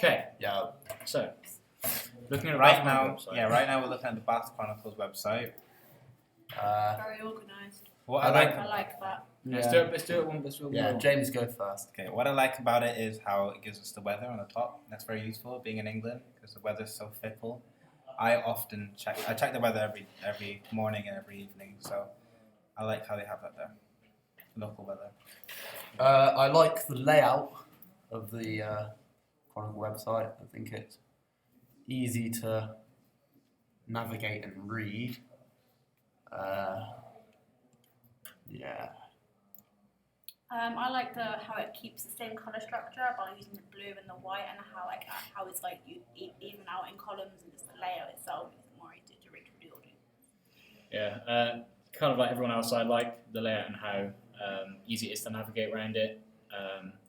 Okay. Yeah. So, looking at Right now, website. right now we're looking at the Bath Chronicle's website. Very organised. What I I like, I like that. Let's do it one. Let's do it Yeah, one. James, go first. okay, what I like about it is how it gives us the weather on the top. That's very useful, being in England, because the weather's so fickle. I often check the weather every morning and every evening, so I like how they have that there. Local weather. I like the layout of the Chronicle website. I think it's easy to navigate and read. Yeah. I like how it keeps the same colour structure by using the blue and the white, and how it's like you even out in columns, and just the layout itself is more easy to read through the audience. Yeah, kind of like everyone else, I like the layout and how easy it is to navigate around it.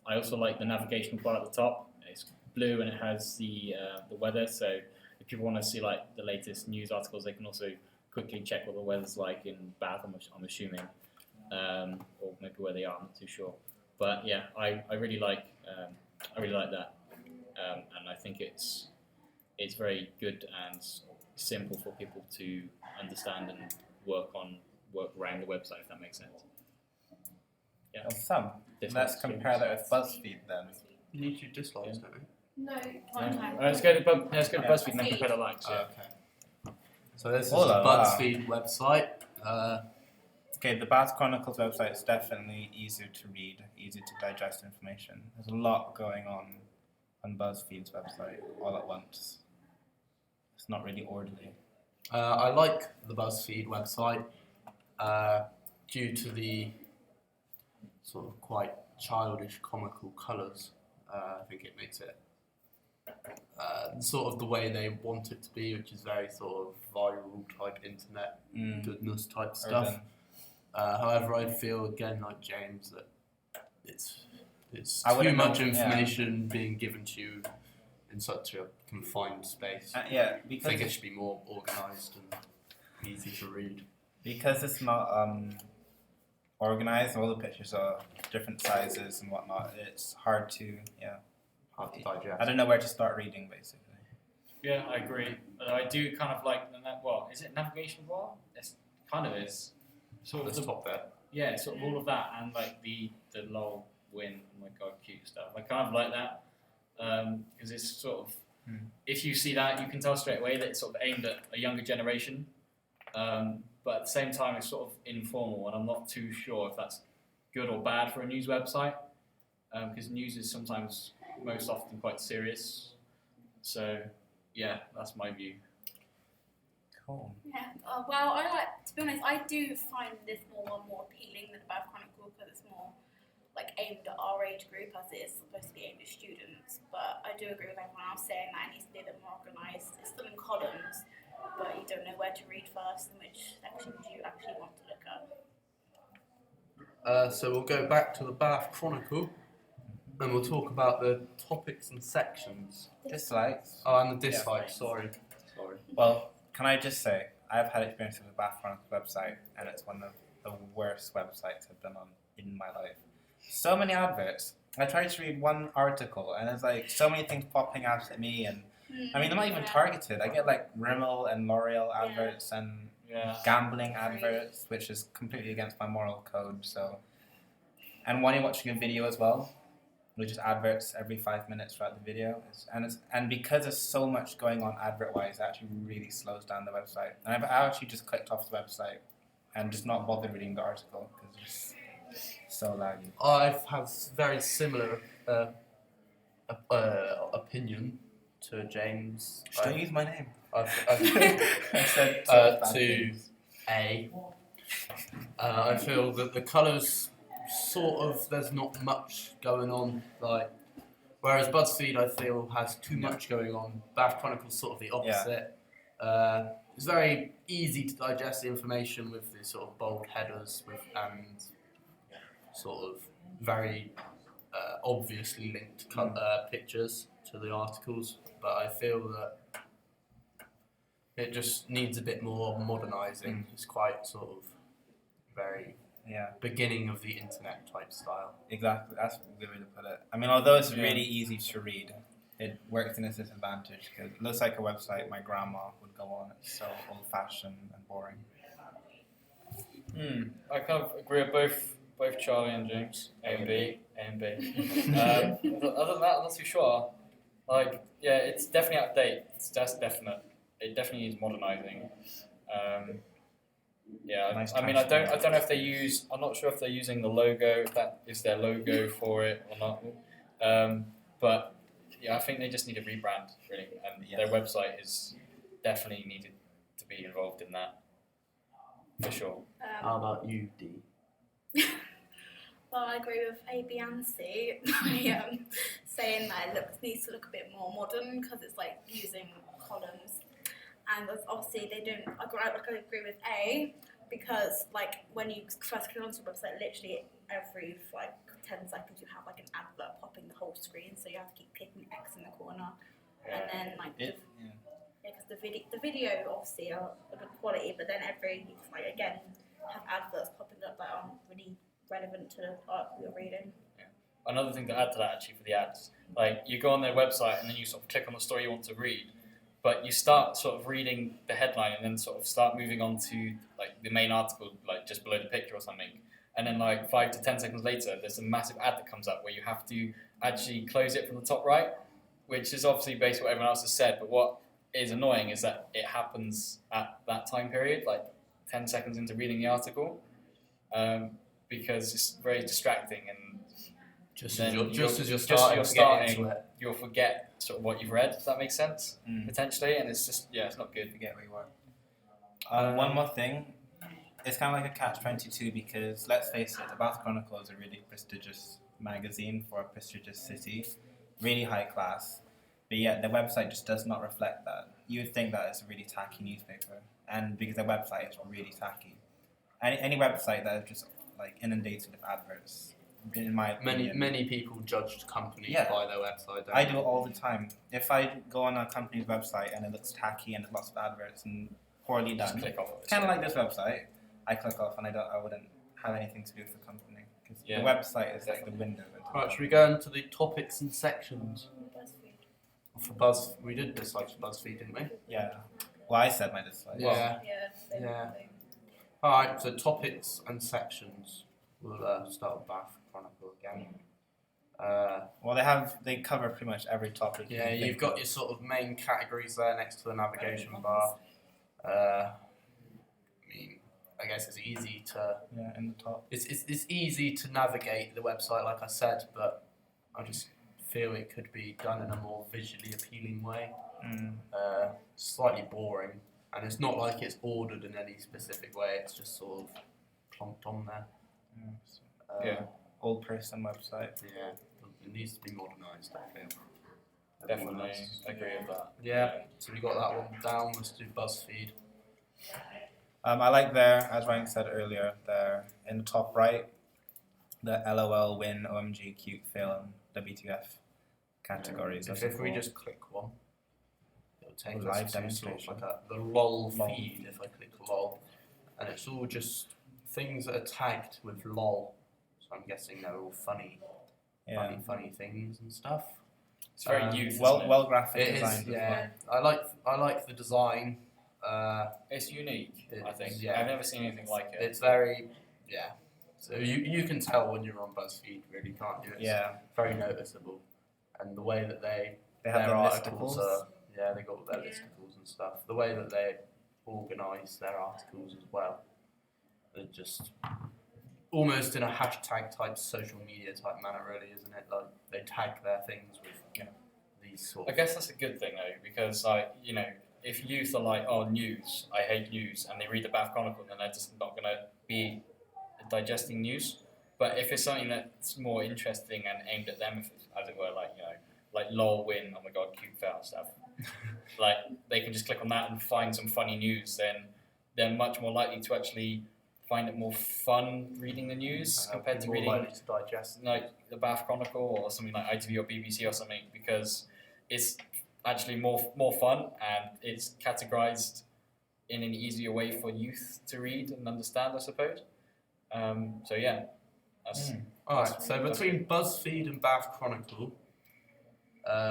I also like the navigational bar at the top. It's blue and it has the weather, so if people want to see like the latest news articles, they can also quickly check what the weather's like in Bath, I'm assuming, or maybe where they are, I'm not too sure. But yeah, I really like that, and I think it's very good and simple for people to understand and work around the website, if that makes sense. Yeah. Some. Let's compare that with BuzzFeed then. You need to dislikes, don't you? No, one time. Let's go to BuzzFeed and then compare the likes. Yeah. Okay. So this is Oh the la la. BuzzFeed website. Okay, the Bath Chronicle's website is definitely easier to read, easier to digest information. There's a lot going on BuzzFeed's website all at once. It's not really orderly. I like the BuzzFeed website due to the sort of quite childish, comical colours. I think it makes it sort of the way they want it to be, which is very sort of viral type internet goodness type stuff. Urban. However, I feel again like James that it's I too wouldn't much know, yeah. information being given to you in such a confined space. Yeah, I because think it should be more organised and easy to read. because it's not organized, all the pictures are different sizes and whatnot. It's hard to Hard to digest. I don't know where to start reading basically. Yeah, I agree. I do kind of like is it navigation bar? It kind of is. Sort of This top there. yeah, sort of all of that, and like the lol win, oh my god, cute stuff. I kind of like that because it's sort of if you see that, you can tell straight away that it's sort of aimed at a younger generation, but at the same time it's sort of informal, and I'm not too sure if that's good or bad for a news website because news is sometimes most often quite serious. So yeah, that's my view. Cool. Yeah. Well, to be honest, I do find this more appealing than the Bath Chronicle because it's more like aimed at our age group as it is supposed to be aimed at students. But I do agree with everyone else saying that it needs to be a bit more organised. It's still in columns, but you don't know where to read first and which sections you actually want to look at. So we'll go back to the Bath Chronicle and we'll talk about the topics and sections. Dislikes. Oh, and the dislikes, sorry. Well, can I just say, I've had experience with the Bath Chronicle website, and it's one of the worst websites I've been on in my life. So many adverts. I tried to read one article, and there's like so many things popping out at me, and I mean, they're not even targeted. I get like Rimmel and L'Oreal adverts and gambling adverts, which is completely against my moral code. So, and when you're watching a video as well, which is adverts every 5 minutes throughout the video, and because there's so much going on advert-wise, it actually really slows down the website. And I've actually just clicked off the website and just not bothered reading the article because it's so laggy. I've had very similar opinion to James. Don't use my name. I said to A. I feel that the colours sort of there's not much going on, like whereas BuzzFeed I feel has too much going on. Bath Chronicle's sort of the opposite. It's very easy to digest the information with the sort of bold headers and sort of very obviously linked pictures to the articles, but I feel that it just needs a bit more modernising. It's quite sort of very beginning of the internet type style. Exactly, that's a good way to put it. I mean, although it's really easy to read, it works in its disadvantage because it looks like a website my grandma would go on. It's so old-fashioned and boring. I kind of agree with both Charlie and James. A and B. Other than that, I'm not too sure. Like, yeah, it's definitely out of date. That's definite. It definitely needs modernising. Yeah, Nice I mean, I don't know if they use. I'm not sure if they're using the logo. If that is their logo for it or not. But yeah, I think they just need a rebrand really, and their website is definitely needed to be involved in that for sure. How about you, D? Well, I agree with A, B, and C. Saying that it needs to look a bit more modern because it's like using columns, and obviously they don't. I agree with A because like when you first click onto the website, literally every like 10 seconds you have like an advert popping the whole screen, so you have to keep clicking X in the corner, and then like because the video obviously are a good quality, but then every like again have adverts popping up that aren't really relevant to the art you're reading. Another thing to add to that actually for the ads, like you go on their website and then you sort of click on the story you want to read, but you start sort of reading the headline and then sort of start moving on to like the main article, like just below the picture or something, and then like 5 to 10 seconds later there's a massive ad that comes up where you have to actually close it from the top right, which is obviously based on what everyone else has said, but what is annoying is that it happens at that time period, like 10 seconds into reading the article, because it's very distracting and Just then as you're starting, you'll forget sort of what you've read. Does that make sense? Potentially, and it's just it's not good. Forget where you were. One more thing, it's kind of like a catch-22 because let's face it, the Bath Chronicle is a really prestigious magazine for a prestigious city, really high class, but yet the website just does not reflect that. You would think that it's a really tacky newspaper, and because their website is really tacky. Any website that is just like inundated with adverts, in my opinion. Many people judge companies by their website. I do it all the time. If I go on a company's website and it looks tacky and there's lots of adverts and poorly done, Click off. kind of like this website, I click off and I wouldn't have anything to do with the company because the website is like the window. Right, should we go into the topics and sections? BuzzFeed. For Buzz, we did dislike BuzzFeed, didn't we? Yeah. Well, I said my dislike. Yeah. Yeah. Alright, so topics and sections. We'll start with Bath Chronicle again. Well, they cover pretty much every topic. Yeah, you've got your sort of main categories there next to the navigation bar. I mean, I guess it's easy to. Yeah, in the top. It's easy to navigate the website, like I said, but I just feel it could be done in a more visually appealing way. Slightly boring, and it's not like it's ordered in any specific way. It's just sort of plonked on there. Old person website. Yeah, it needs to be modernised, I feel. Definitely agree with that. Yeah, so we got that one down. Let's do BuzzFeed. I like as Ryan said earlier, there in the top right, the LOL, win, OMG, cute, fail, and WTF categories. If we just click one, it'll take Live us to sort of demonstration. like the LOL feed. If I click LOL, and it's all just things that are tagged with LOL. So I'm guessing they're all funny things and stuff. It's very youth. Well graphic It designed. is, yeah. I like the design. It's unique. I think. Yeah. I've never seen anything like it. It's very So you can tell when you're on BuzzFeed, really, can't you? It's very noticeable, and the way that they have their the articles listicles. they got their listicles and stuff. The way that they organise their articles as well, they're just almost in a hashtag type social media type manner, really, isn't it? Like they tag their things with these sort. I guess that's a good thing though, because like if youth are like, oh, news, I hate news, and they read the Bath Chronicle, then they're just not going to be digesting news. But if it's something that's more interesting and aimed at them, if it's, as it were, like lol, win, oh my god, cute, fail stuff, like they can just click on that and find some funny news, then they're much more likely to actually find it more fun reading the news compared to more reading likely to digest. like the Bath Chronicle or something like ITV or BBC or something, because it's actually more fun and it's categorized in an easier way for youth to read and understand, I suppose. So yeah, that's Alright, so between BuzzFeed and Bath Chronicle,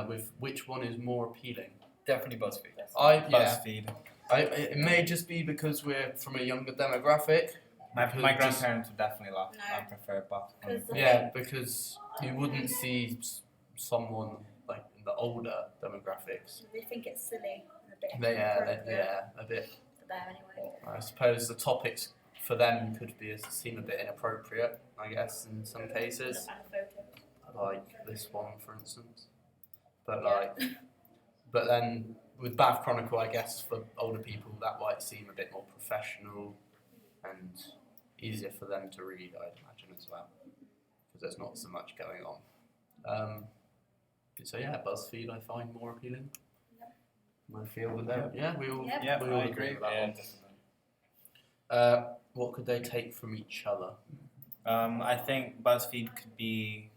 with which one is more appealing. Definitely BuzzFeed. BuzzFeed. It may just be because we're from a younger demographic. My Because grandparents would definitely laugh. No. I prefer Because BuzzFeed. Yeah, because you wouldn't see someone like in the older demographics. they think it's silly and a bit A bit. for them anyway. I suppose the topics for them could seem a bit inappropriate, I guess, in some cases, And the photos. like this one, for instance. But then with Bath Chronicle, I guess for older people that might seem a bit more professional and easier for them to read, I'd imagine as well, because there's not so much going on. So yeah, BuzzFeed I find more appealing. I feel that we all Yep. we all I agree with that Yeah, one. definitely. What could they take from each other? I think BuzzFeed could be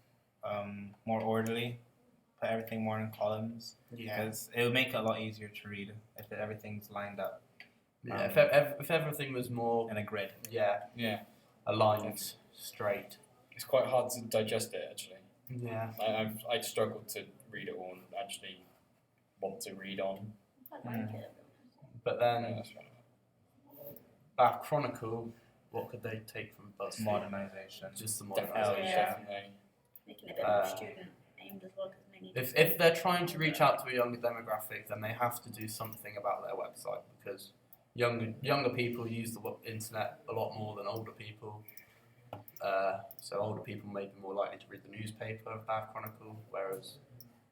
more orderly, put everything more in columns, because it would make it a lot easier to read if everything's lined up Yeah, if everything was more in a grid. Yeah. aligned straight. It's quite hard to digest it, actually. Yeah. I'd struggled to read it all and actually want to read on. I like it. But Yeah, then that's right. Bath Chronicle, what could they take from BuzzFeed? Modernization. Just the Definitely. modernisation. Yeah. Definitely. Making it a bit more student aimed as well. If they're trying to reach out to a younger demographic, then they have to do something about their website, because younger people use the internet a lot more than older people. So older people may be more likely to read the newspaper of Bath Chronicle, whereas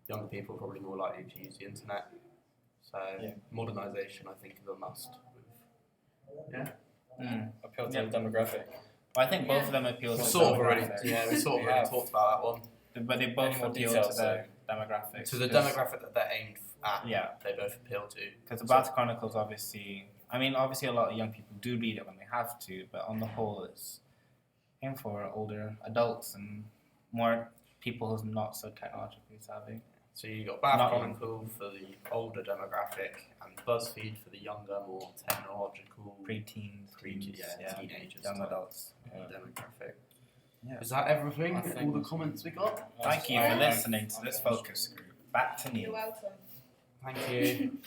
younger people are probably more likely to use the internet. So modernisation, I think, is a must. Appeal to the demographic. Well, I think both of them appeal to We sort of the already, demographic. we sort of already talked about that one. But they both Any more appeal details, to the demographics. To the 'cause- demographic that they're aimed at, Yeah, they both appeal to. because the Bath Chronicles obviously, obviously a lot of young people do read it when they have to, but on the whole it's aimed for older adults and more people who's not so technologically savvy. So you got Bath Not- Chronicle for the older demographic, and BuzzFeed for the younger, more technological, Pre-teens, teens, teenagers, young type adults. demographic. Yeah. Is that everything? I think- All the comments we got? Thank you for Yeah. listening to this focus group. Back to You're me. welcome. Thank you.